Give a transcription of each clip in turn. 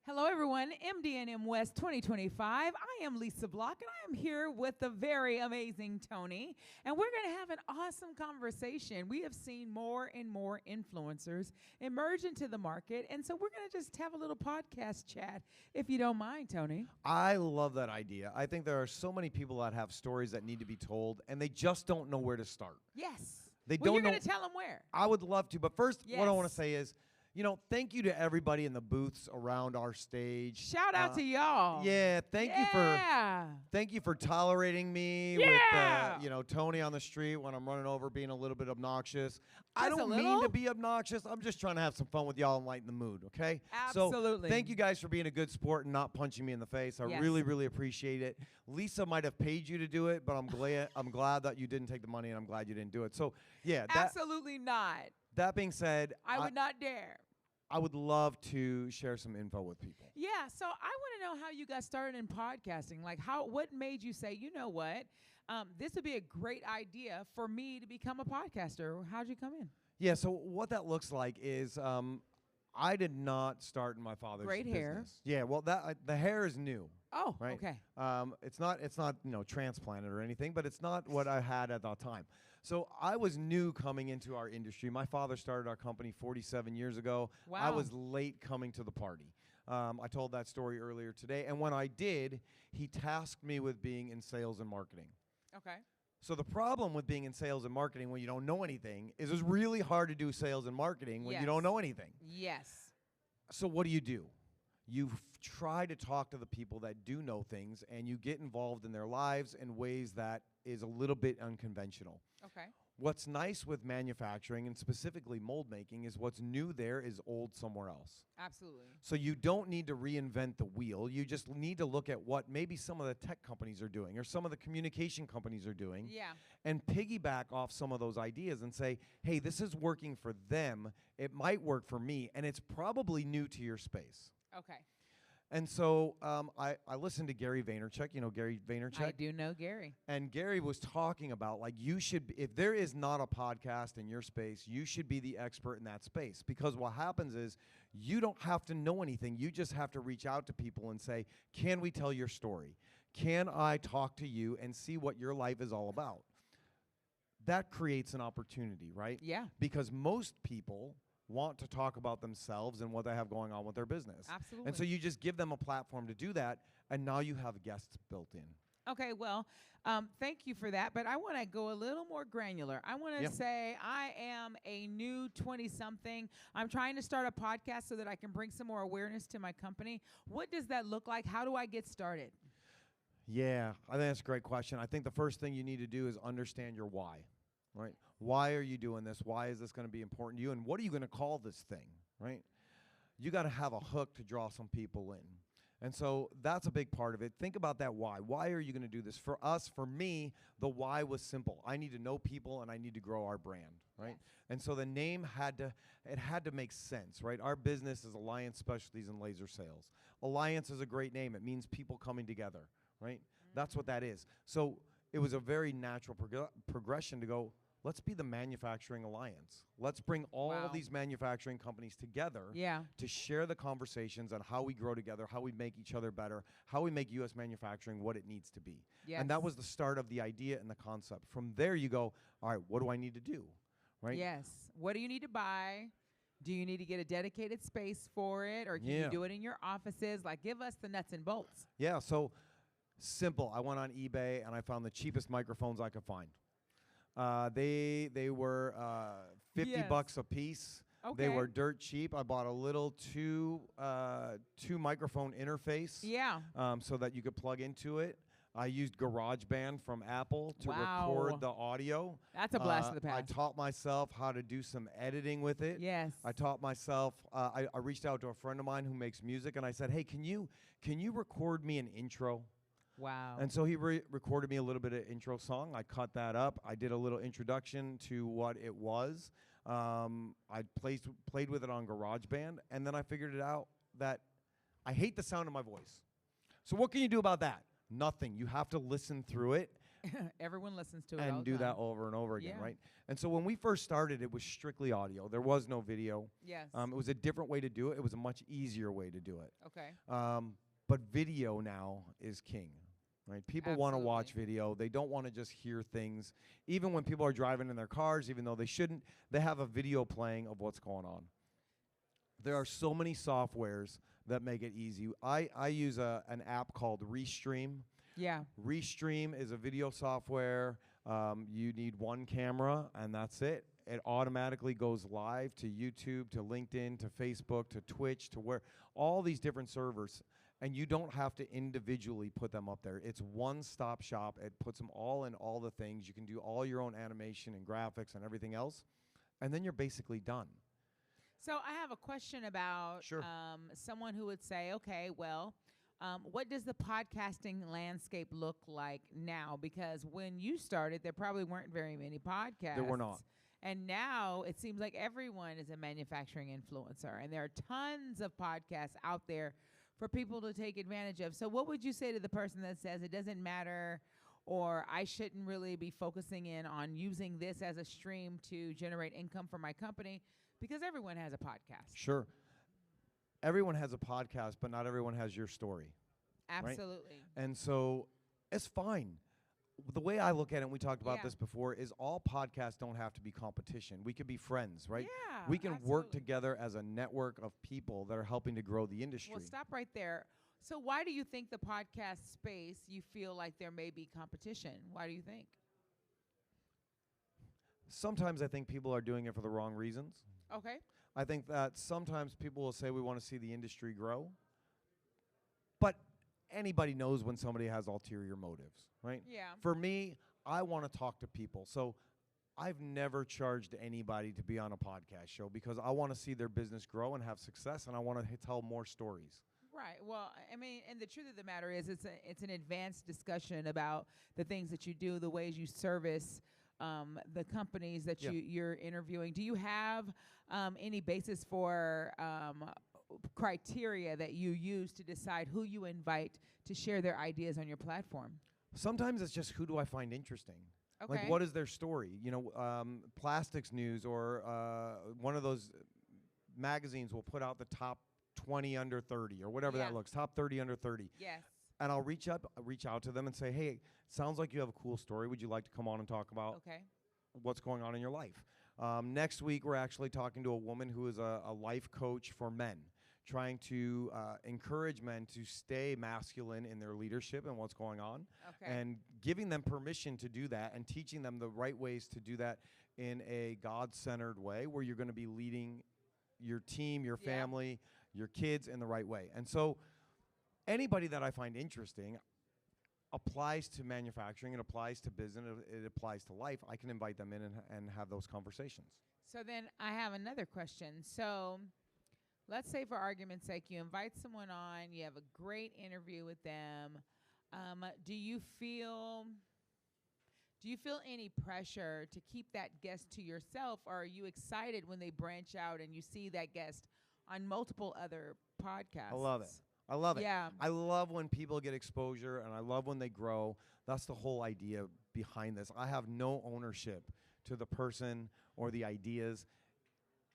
Hello, everyone. MD&M West 2025. I am Lisa Block, and I am here with the very amazing Tony. And we're going to have an awesome conversation. We have seen more and more influencers emerge into the market, and so we're going to just have a little podcast chat, if you don't mind, Tony. I love that idea. I think there are so many people that have stories that need to be told, and they just don't know where to start. Yes. They well, don't you're know. going to tell them where. I would love to, but first, Yes. what I want to say is, thank you to everybody in the booths around our stage. Shout out to y'all. Yeah, thank you for tolerating me with Tony on the street when I'm running over being a little bit obnoxious. I don't mean to be obnoxious. I'm just trying to have some fun with y'all and lighten the mood, okay? Absolutely. So thank you guys for being a good sport and not punching me in the face. I really, really appreciate it. Lisa might have paid you to do it, but I'm glad that you didn't take the money, and I'm glad you didn't do it. So yeah, Absolutely not. That being said, I would not dare. I would love to share some info with people. Yeah, so I want to know how you got started in podcasting. Like, what made you say, you know what, this would be a great idea for me to become a podcaster? How'd you come in? Yeah, so what that looks like is I did not start in my father's Great business. hair. Yeah, well, the hair is new. Oh, right? Okay. It's not transplanted or anything, but it's not what I had at that time. So I was new coming into our industry. My father started our company 47 years ago. Wow. I was late coming to the party. I told that story earlier today, and when I did, he tasked me with being in sales and marketing. Okay. So the problem with being in sales and marketing when you don't know anything is it's really hard to do sales and marketing when you don't know anything. Yes. So what do? You try to talk to the people that do know things, and you get involved in their lives in ways that is a little bit unconventional. Okay. What's nice with manufacturing, and specifically mold making, is what's new there is old somewhere else. Absolutely. So you don't need to reinvent the wheel. You just need to look at what maybe some of the tech companies are doing or some of the communication companies are doing, and piggyback off some of those ideas and say, hey, this is working for them. It might work for me, and it's probably new to your space. Okay. And so I listened to Gary Vaynerchuk. You know Gary Vaynerchuk? I do know Gary. And Gary was talking about, like, you should, if there is not a podcast in your space, you should be the expert in that space. Because what happens is you don't have to know anything. You just have to reach out to people and say, can we tell your story? Can I talk to you and see what your life is all about? That creates an opportunity, right? Yeah. Because most people want to talk about themselves and what they have going on with their business. Absolutely. And so you just give them a platform to do that, and now you have guests built in. Okay, well, thank you for that, but I want to go a little more granular. I want to say I am a new 20-something. I'm trying to start a podcast so that I can bring some more awareness to my company. What does that look like? How do I get started? Yeah, I think that's a great question. I think the first thing you need to do is understand your why. Right? Why are you doing this? Why is this going to be important to you? And what are you going to call this thing? Right? You got to have a hook to draw some people in. And so that's a big part of it. Think about that why. Why are you going to do this? For us, for me, the why was simple. I need to know people and I need to grow our brand, right? And so the name had to make sense, right? Our business is Alliance Specialties and Laser Sales. Alliance is a great name. It means people coming together, right? That's what that is. So it was a very natural progression to go, let's be the manufacturing alliance. Let's bring all these manufacturing companies together to share the conversations on how we grow together, how we make each other better, how we make U.S. manufacturing what it needs to be. And that was the start of the idea and the concept. From there, you go, all right, what do I need to do? Right? Yes. What do you need to buy? Do you need to get a dedicated space for it, or can you do it in your offices? Like, give us the nuts and bolts. Yeah, so simple. I went on eBay, and I found the cheapest microphones I could find. They were $50 a piece. Okay. They were dirt cheap. I bought a little two microphone interface. So that you could plug into it. I used GarageBand from Apple to record the audio. That's a blast of the past. I taught myself how to do some editing with it. Yes. I taught myself. I reached out to a friend of mine who makes music, and I said, "Hey, can you record me an intro?" Wow. And so he recorded me a little bit of intro song. I cut that up. I did a little introduction to what it was. I played with it on GarageBand, and then I figured it out that I hate the sound of my voice. So what can you do about that? Nothing. You have to listen through it. Everyone listens to it and all do the that time. over and over again, Yeah. right? And so when we first started, it was strictly audio. There was no video. Yes. It was a different way to do it. It was a much easier way to do it. Okay. But video now is king, right? People want to watch Absolutely. video. They don't want to just hear things. Even when people are driving in their cars, even though they shouldn't, they have a video playing of what's going on. There are so many softwares that make it easy. I use an app called Restream. Yeah. Restream is a video software. You need one camera, and that's it. It automatically goes live to YouTube, to LinkedIn, to Facebook, to Twitch, to where all these different servers, and you don't have to individually put them up there. It's one-stop shop. It puts them all in all the things. You can do all your own animation and graphics and everything else, and then you're basically done. So I have a question about Sure. someone who would say, okay, well, what does the podcasting landscape look like now? Because when you started, there probably weren't very many podcasts. There were not. And now it seems like everyone is a manufacturing influencer, and there are tons of podcasts out there for people to take advantage of. So what would you say to the person that says it doesn't matter, or I shouldn't really be focusing in on using this as a stream to generate income for my company? Because everyone has a podcast. Sure. Everyone has a podcast, but not everyone has your story. Absolutely. And so it's fine. The way I look at it, and we talked about Yeah. this before, is all podcasts don't have to be competition. We could be friends, right? Yeah, We can work absolutely. together as a network of people that are helping to grow the industry. Well, stop right there. So why do you think the podcast space, you feel like there may be competition? Why do you think? Sometimes I think people are doing it for the wrong reasons. Okay. I think that sometimes people will say we want to see the industry grow, but anybody knows when somebody has ulterior motives, right? Yeah. For me, I want to talk to people. So I've never charged anybody to be on a podcast show because I want to see their business grow and have success, and I want to tell more stories. Right. Well, I mean, and the truth of the matter is it's an advanced discussion about the things that you do, the ways you service the companies that Yeah. you're interviewing. Do you have any basis for criteria that you use to decide who you invite to share their ideas on your platform? Sometimes it's just who do I find interesting? Okay. Like, what is their story? You know, Plastics News or one of those magazines will put out the top 20 under 30 or whatever Yeah. that looks, top 30 under 30. Yes. And I'll reach out to them and say, hey, sounds like you have a cool story. Would you like to come on and talk about Okay. what's going on in your life? Next week, we're actually talking to a woman who is a life coach for men, trying to encourage men to stay masculine in their leadership and what's going on, Okay. and giving them permission to do that and teaching them the right ways to do that in a God-centered way where you're going to be leading your team, your Yeah. family, your kids in the right way. And so anybody that I find interesting applies to manufacturing, it applies to business, it applies to life. I can invite them in and have those conversations. So then I have another question. So let's say, for argument's sake, you invite someone on, you have a great interview with them. Do you feel any pressure to keep that guest to yourself, or are you excited when they branch out and you see that guest on multiple other podcasts? I love it. I love it. Yeah. I love when people get exposure, and I love when they grow. That's the whole idea behind this. I have no ownership to the person or the ideas.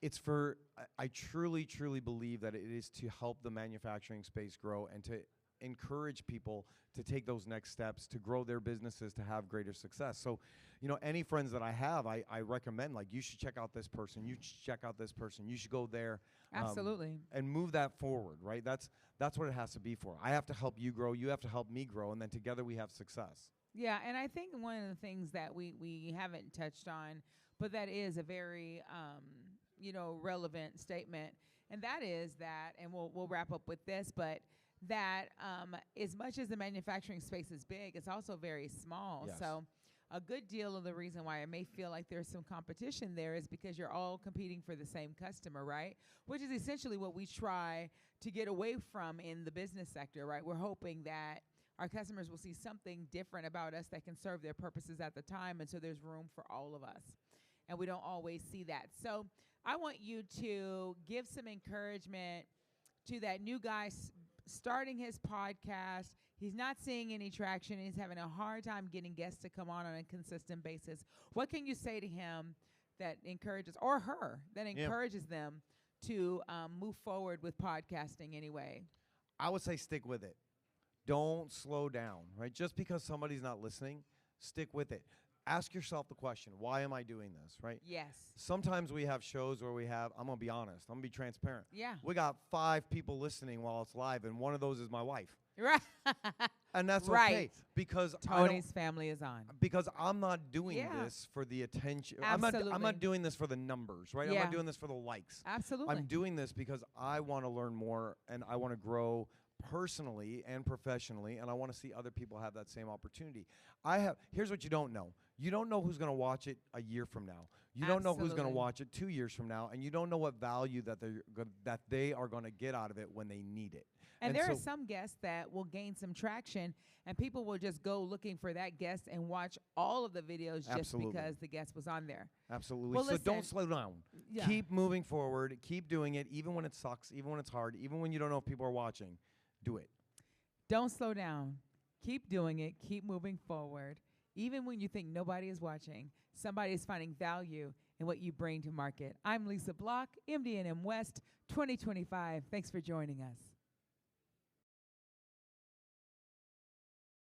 It's for, I truly, truly believe that it is to help the manufacturing space grow and to encourage people to take those next steps, to grow their businesses, to have greater success. So, you know, any friends that I have, I recommend, like, you should check out this person, you should check out this person, you should go there. Absolutely. And move that forward, right? That's what it has to be for. I have to help you grow, you have to help me grow, and then together we have success. Yeah, and I think one of the things that we haven't touched on, but that is a very relevant statement, and that is that, and we'll wrap up with this, but that as much as the manufacturing space is big, it's also very small. Yes. So a good deal of the reason why I may feel like there's some competition there is because you're all competing for the same customer, right? Which is essentially what we try to get away from in the business sector, right? We're hoping that our customers will see something different about us that can serve their purposes at the time, and so there's room for all of us. And we don't always see that. So I want you to give some encouragement to that new guy starting his podcast. He's not seeing any traction. He's having a hard time getting guests to come on a consistent basis. What can you say to him that encourages, or her, that encourages them to move forward with podcasting anyway? I would say stick with it. Don't slow down, right? Just because somebody's not listening, stick with it. Ask yourself the question, why am I doing this, right? Yes. Sometimes we have shows where I'm going to be honest, I'm going to be transparent. Yeah. We got 5 people listening while it's live, and one of those is my wife. Right. And that's right. okay, because Tony's family is on. Because I'm not doing this for the attention. Absolutely. I'm not doing this for the numbers, right? Yeah. I'm not doing this for the likes. Absolutely. I'm doing this because I want to learn more, and I want to grow personally and professionally, and I want to see other people have that same opportunity. Here's what you don't know. You don't know who's going to watch it a year from now. You don't know who's going to watch it 2 years from now, and you don't know what value that they are going to get out of it when they need it. And there are some guests that will gain some traction, and people will just go looking for that guest and watch all of the videos just because the guest was on there. Absolutely. Well, so don't slow down. Yeah. Keep moving forward. Keep doing it, even when it sucks, even when it's hard, even when you don't know if people are watching. Do it. Don't slow down. Keep doing it. Keep moving forward. Even when you think nobody is watching, somebody is finding value in what you bring to market. I'm Lisa Block, MD&M West 2025. Thanks for joining us.